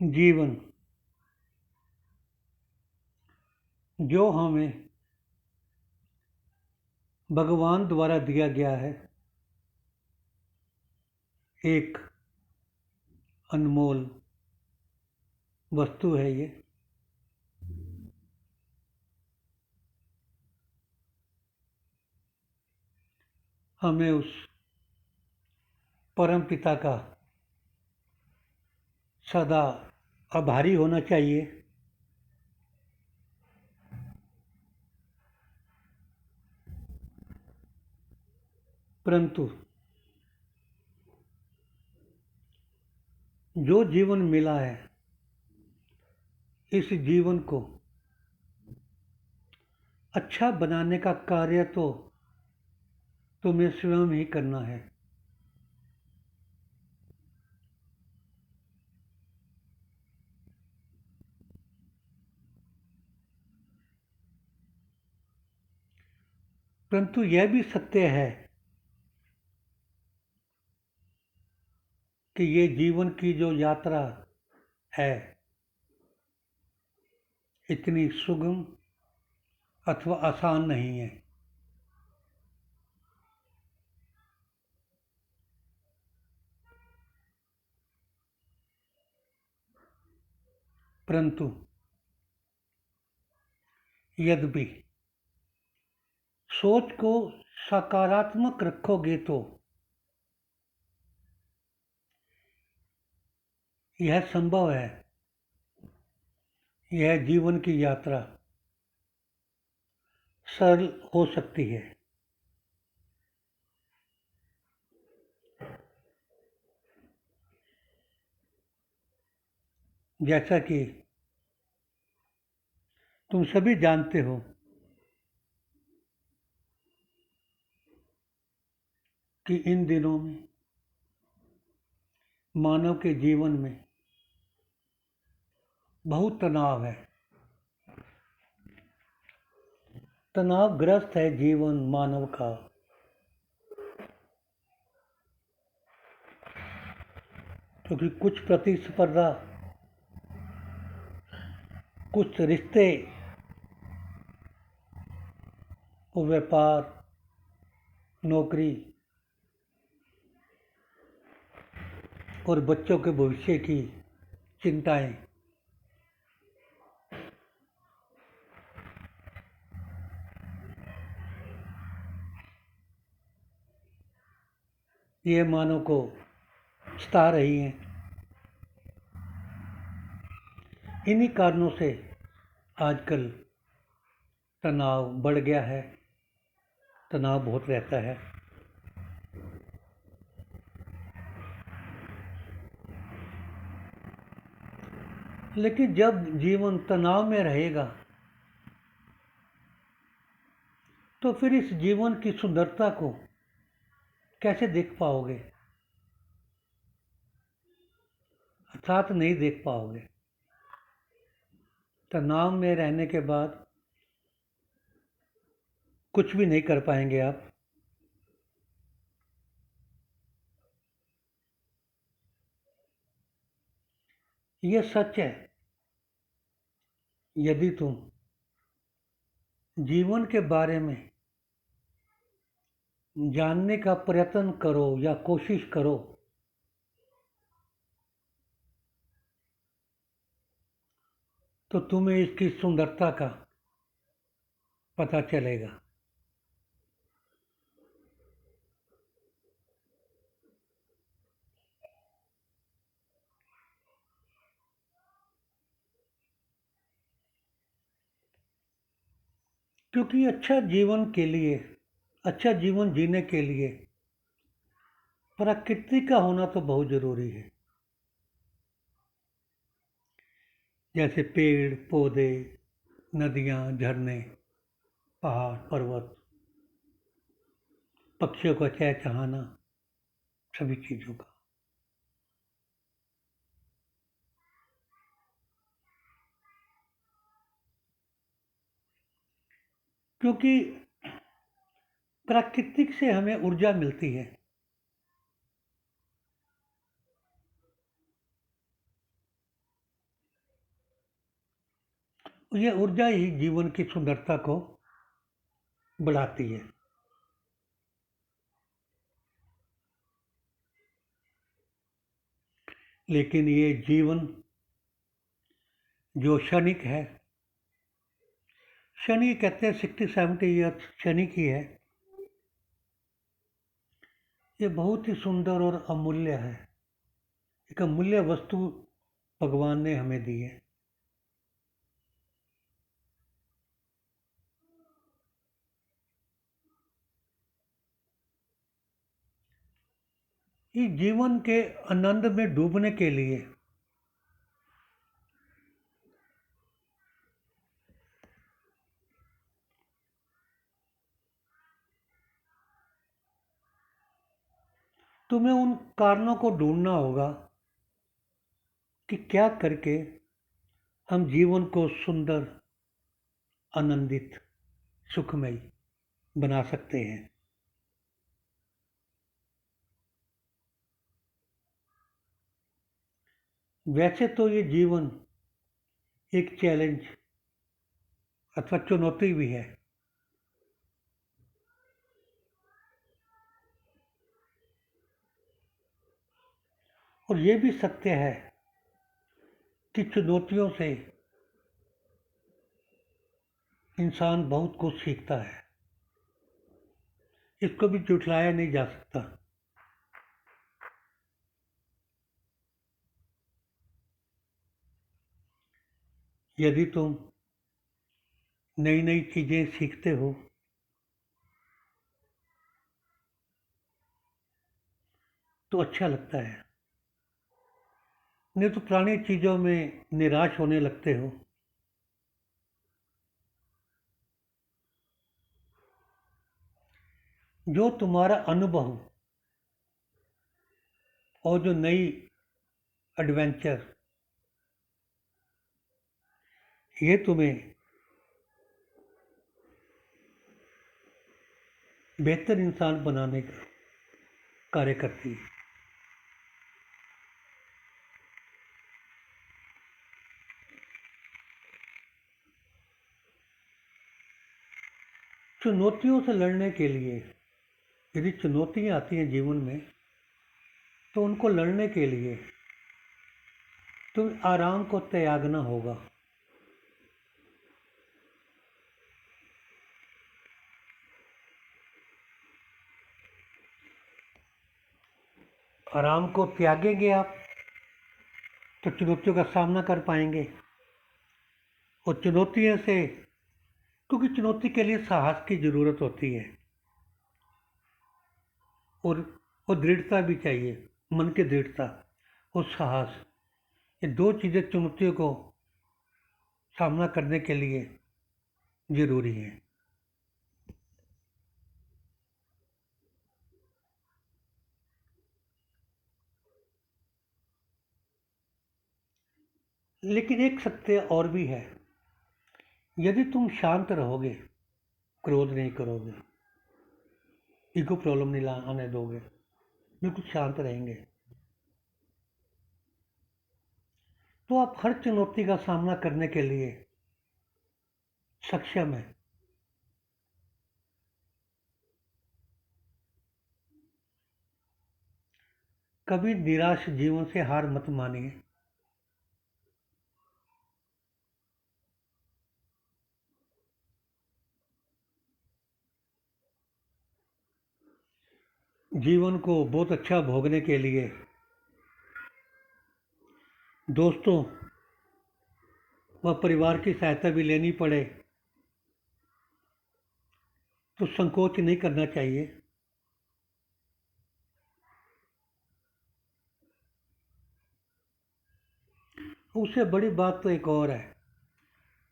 जीवन जो हमें भगवान द्वारा दिया गया है, एक अनमोल वस्तु है ये। हमें उस परम पिता का सदा आभारी होना चाहिए। परंतु जो जीवन मिला है, इस जीवन को अच्छा बनाने का कार्य तो तुम्हें स्वयं ही करना है। परंतु यह भी सत्य है कि ये जीवन की जो यात्रा है, इतनी सुगम अथवा आसान नहीं है। परंतु यद्यपि सोच को सकारात्मक रखोगे तो यह संभव है, यह जीवन की यात्रा सरल हो सकती है। जैसा कि तुम सभी जानते हो कि इन दिनों में मानव के जीवन में बहुत तनाव है। तनावग्रस्त है जीवन मानव का। क्योंकि कुछ प्रतिस्पर्धा, कुछ रिश्ते, व्यापार, नौकरी और बच्चों के भविष्य की चिंताएं, ये मानव को सता रही हैं। इन्हीं कारणों से आजकल तनाव बढ़ गया है, तनाव बहुत रहता है। लेकिन जब जीवन तनाव में रहेगा तो फिर इस जीवन की सुंदरता को कैसे देख पाओगे? अर्थात नहीं देख पाओगे। तनाव में रहने के बाद कुछ भी नहीं कर पाएंगे आप। ये सच है। यदि तुम जीवन के बारे में जानने का प्रयत्न करो या कोशिश करो तो तुम्हें इसकी सुंदरता का पता चलेगा। क्योंकि अच्छा जीवन के लिए, अच्छा जीवन जीने के लिए प्रकृति का होना तो बहुत जरूरी है। जैसे पेड़ पौधे, नदियाँ, झरने, पहाड़ पर्वत, पक्षियों का चहचहाना, सभी चीज़ों का। क्योंकि प्राकृतिक से हमें ऊर्जा मिलती है। ये ऊर्जा ही जीवन की सुंदरता को बढ़ाती है। लेकिन ये जीवन जो क्षणिक है, क्षणिक कहते हैं 60-70 ईयर्स क्षणिक ही है, ये बहुत ही सुंदर और अमूल्य है। एक अमूल्य वस्तु भगवान ने हमें दी है। इस जीवन के आनंद में डूबने के लिए तुम्हें उन कारणों को ढूंढना होगा कि क्या करके हम जीवन को सुंदर, आनंदित, सुखमय बना सकते हैं। वैसे तो ये जीवन एक चैलेंज अथवा चुनौती भी है। और ये भी सत्य है कि चुनौतियों से इंसान बहुत कुछ सीखता है। इसको भी झुठलाया नहीं जा सकता। यदि तुम नई नई चीजें सीखते हो तो अच्छा लगता है, नहीं तो पुरानी चीजों में निराश होने लगते हो। जो तुम्हारा अनुभव और जो नई एडवेंचर, ये तुम्हें बेहतर इंसान बनाने का कार्य करती है। चुनौतियों से लड़ने के लिए, यदि चुनौतियां आती हैं जीवन में, तो उनको लड़ने के लिए तुम्हें आराम को त्यागना होगा। आराम को त्यागेंगे आप तो चुनौतियों का सामना कर पाएंगे। और चुनौतियों से, क्योंकि चुनौती के लिए साहस की ज़रूरत होती है और और दृढ़ता भी चाहिए, मन की दृढ़ता और साहस। ये दो चीज़ें चुनौतियों को सामना करने के लिए ज़रूरी हैं। लेकिन एक सत्य और भी है, यदि तुम शांत रहोगे, क्रोध नहीं करोगे, ईगो प्रॉब्लम नहीं आने दोगे, बिल्कुल शांत रहेंगे, तो आप हर चुनौती का सामना करने के लिए सक्षम है। कभी निराश जीवन से हार मत मानिए। जीवन को बहुत अच्छा भोगने के लिए दोस्तों व परिवार की सहायता भी लेनी पड़े तो संकोच नहीं करना चाहिए। उससे बड़ी बात तो एक और है,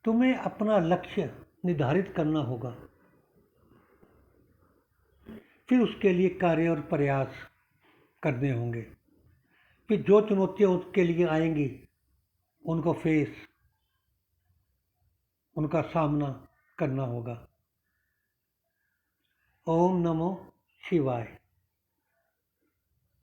तुम्हें अपना लक्ष्य निर्धारित करना होगा, फिर उसके लिए कार्य और प्रयास करने होंगे। फिर जो चुनौतियाँ उसके लिए आएंगी उनको उनका सामना करना होगा। ओम नमो शिवाय।